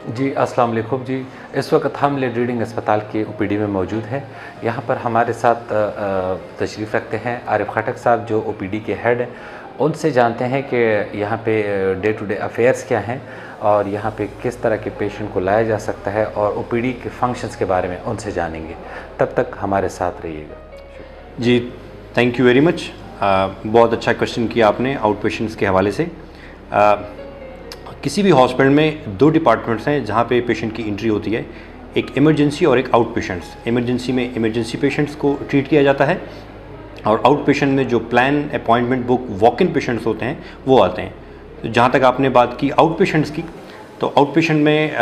जी, अस्सलाम वालेकुम जी। इस वक्त हम लेडी रीडिंग अस्पताल के ओपीडी में मौजूद हैं। यहाँ पर हमारे साथ तशरीफ़ रखते हैं आरिफ खटक साहब, जो ओपीडी के हेड हैं। उनसे जानते हैं कि यहाँ पे डे टू डे अफेयर्स क्या हैं और यहाँ पे किस तरह के पेशेंट को लाया जा सकता है, और ओपीडी के फंक्शंस के बारे में उनसे जानेंगे। तब तक हमारे साथ रहिएगा। जी, थैंक यू वेरी मच। बहुत अच्छा क्वेश्चन किया आपने आउट पेशेंट्स के हवाले से। किसी भी हॉस्पिटल में दो डिपार्टमेंट्स हैं जहाँ पे पेशेंट की एंट्री होती है, एक इमरजेंसी और एक आउट पेशेंट्स। इमरजेंसी में इमरजेंसी पेशेंट्स को ट्रीट किया जाता है, और आउट पेशेंट में जो plan appointment book walk in patients होते हैं वो आते हैं। तो जहाँ तक आपने बात की आउट पेशेंट्स की, तो आउट पेशेंट में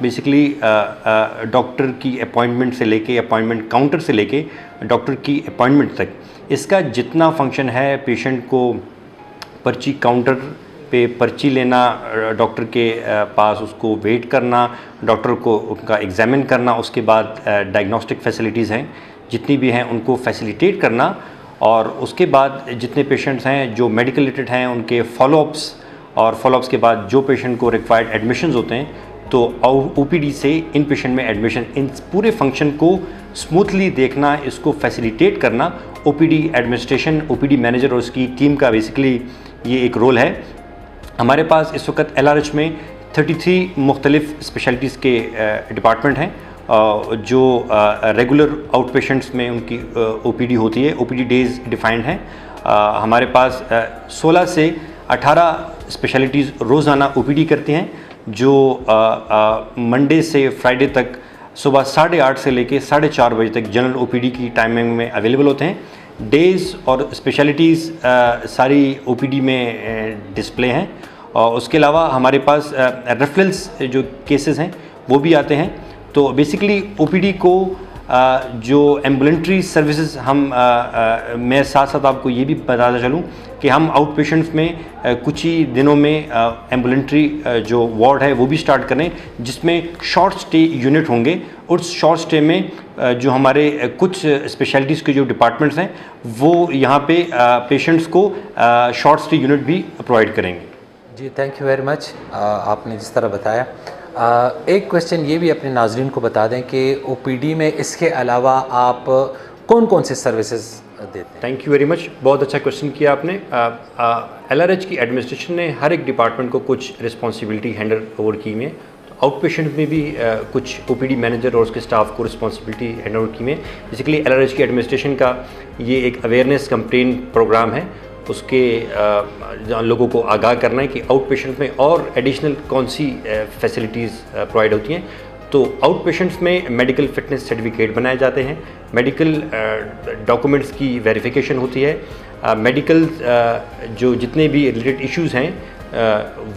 बेसिकली डॉक्टर की अपॉइंटमेंट से लेके, अपॉइंटमेंट काउंटर से लेके डॉक्टर की अपॉइंटमेंट तक, इसका जितना फंक्शन है, पेशेंट को पर्ची काउंटर पे पर्ची लेना, डॉक्टर के पास उसको वेट करना, डॉक्टर को उनका एग्ज़ामिन करना, उसके बाद डायग्नोस्टिक फैसिलिटीज़ हैं जितनी भी हैं उनको फैसिलिटेट करना, और उसके बाद जितने पेशेंट्स हैं जो मेडिकल रिलेटेड हैं उनके फॉलोअप्स, और फॉलोअप्स के बाद जो पेशेंट को रिक्वायर्ड एडमिशन्स होते हैं, तो ओपीडी से इन पेशेंट में एडमिशन, इन पूरे फंक्शन को स्मूथली देखना, इसको फैसिलिटेट करना ओपीडी एडमिनिस्ट्रेशन, ओपीडी मैनेजर और उसकी टीम का बेसिकली ये एक रोल है। हमारे पास इस वक्त LRH में 33 मुख्तलिफ़ स्पेशलिटीज़ के डिपार्टमेंट हैं, जो रेगुलर आउट पेशेंट्स में उनकी ओपीडी होती है। ओपीडी डेज़ डिफाइंड हैं। हमारे पास 16 से 18 स्पेशलिटीज़ रोज़ाना ओपीडी करती हैं, जो मंडे से फ्राइडे तक सुबह 8:30 से लेके 4:30 बजे तक जनरल ओपीडी की टाइमिंग में अवेलेबल होते हैं। डेज़ और स्पेशलिटीज़ सारी ओपीडी में डिस्प्ले हैं, और उसके अलावा हमारे पास रेफरल्स जो केसेस हैं वो भी आते हैं। तो बेसिकली ओपीडी को जो एम्बुलेंट्री सर्विसेज हम मैं साथ साथ आपको ये भी बताता चलूँ कि हम आउट पेशेंट्स में कुछ ही दिनों में एम्बुलेंट्री जो वार्ड है वो भी स्टार्ट करें, जिसमें शॉर्ट स्टे यूनिट होंगे। उस शॉर्ट स्टे में जो हमारे कुछ स्पेशलिटीज़ के जो डिपार्टमेंट्स हैं वो यहाँ पे पेशेंट्स को शॉर्ट स्टे यूनिट भी प्रोवाइड करेंगे। जी, थैंक यू वेरी मच। आपने जिस तरह बताया, एक क्वेश्चन ये भी अपने नाज़रीन को बता दें कि ओपीडी में इसके अलावा आप कौन कौन से सर्विसेज देते हैं? थैंक यू वेरी मच, बहुत अच्छा क्वेश्चन किया आपने। LRH की एडमिनिस्ट्रेशन ने हर एक डिपार्टमेंट को कुछ रिस्पॉन्सिबिलिटी हैंडल ओवर की हुई है। तो आउट पेशेंट में भी कुछ ओपीडी मैनेजर और उसके स्टाफ को रिस्पॉन्सिबिलिटी हैंड ओवर की हुई है। बेसिकली LRH की एडमिनिस्ट्रेशन का ये एक अवेयरनेस कैंपेन प्रोग्राम है, उसके लोगों को आगाह करना है कि आउट पेशेंट में और एडिशनल कौन सी फैसिलिटीज़ प्रोवाइड होती हैं। तो आउट पेशेंट्स में मेडिकल फिटनेस सर्टिफिकेट बनाए जाते हैं, मेडिकल डॉक्यूमेंट्स की वेरिफिकेशन होती है, मेडिकल जो जितने भी रिलेटेड इश्यूज़ हैं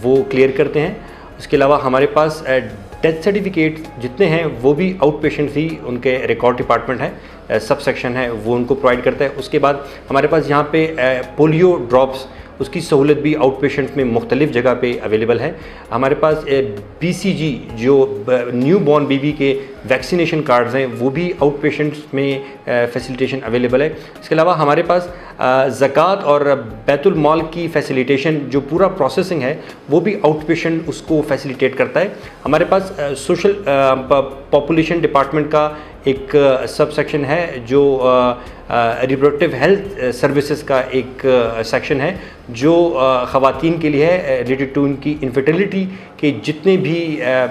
वो क्लियर करते हैं। उसके अलावा हमारे पास डेथ सर्टिफिकेट जितने हैं वो भी आउट पेशेंट्स ही, उनके रिकॉर्ड डिपार्टमेंट है, सब सेक्शन है, वो उनको प्रोवाइड करता है। उसके बाद हमारे पास यहाँ पे पोलियो ड्रॉप्स, उसकी सहूलत भी आउट पेशेंट्स में मुख्तलिफ़ जगह पे अवेलेबल है। हमारे पास BCG जो न्यू बॉर्न बेबी के वैक्सीनेशन कार्ड्स हैं वो भी आउट पेशेंट्स में फैसिलिटेशन अवेलेबल है। इसके अलावा हमारे पास ज़कात और बैतुल माल की फैसिलिटेशन, जो पूरा प्रोसेसिंग है वो भी आउट पेशेंट उसको फैसिलिटेट करता है। हमारे पास सोशल पॉपुलेशन डिपार्टमेंट का एक सब सेक्शन है, जो रिप्रोडक्टिव हेल्थ सर्विसेज का एक सेक्शन है, जो ख़वातीन के लिए है, रिलेटेड टू उनकी इनफर्टिलिटी के जितने भी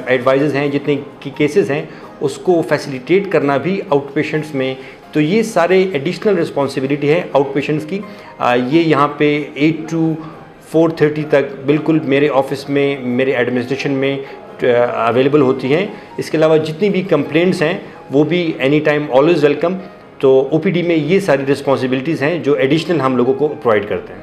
एडवाइजेज़ हैं, जितने की केसेस हैं, उसको फैसिलिटेट करना भी आउट पेशेंट्स में। तो ये सारे एडिशनल रिस्पॉन्सिबिलिटी है आउट पेशेंट्स की। ये यहाँ पे 8 to 4:30 तक बिल्कुल मेरे ऑफिस में, मेरे एडमिनिस्ट्रेशन में अवेलेबल होती हैं। इसके अलावा जितनी भी कंप्लेंट्स हैं वो भी एनी टाइम ऑलवेज़ वेलकम। तो ओपीडी में ये सारी रिस्पॉन्सिबिलिटीज़ हैं जो एडिशनल हम लोगों को प्रोवाइड करते हैं।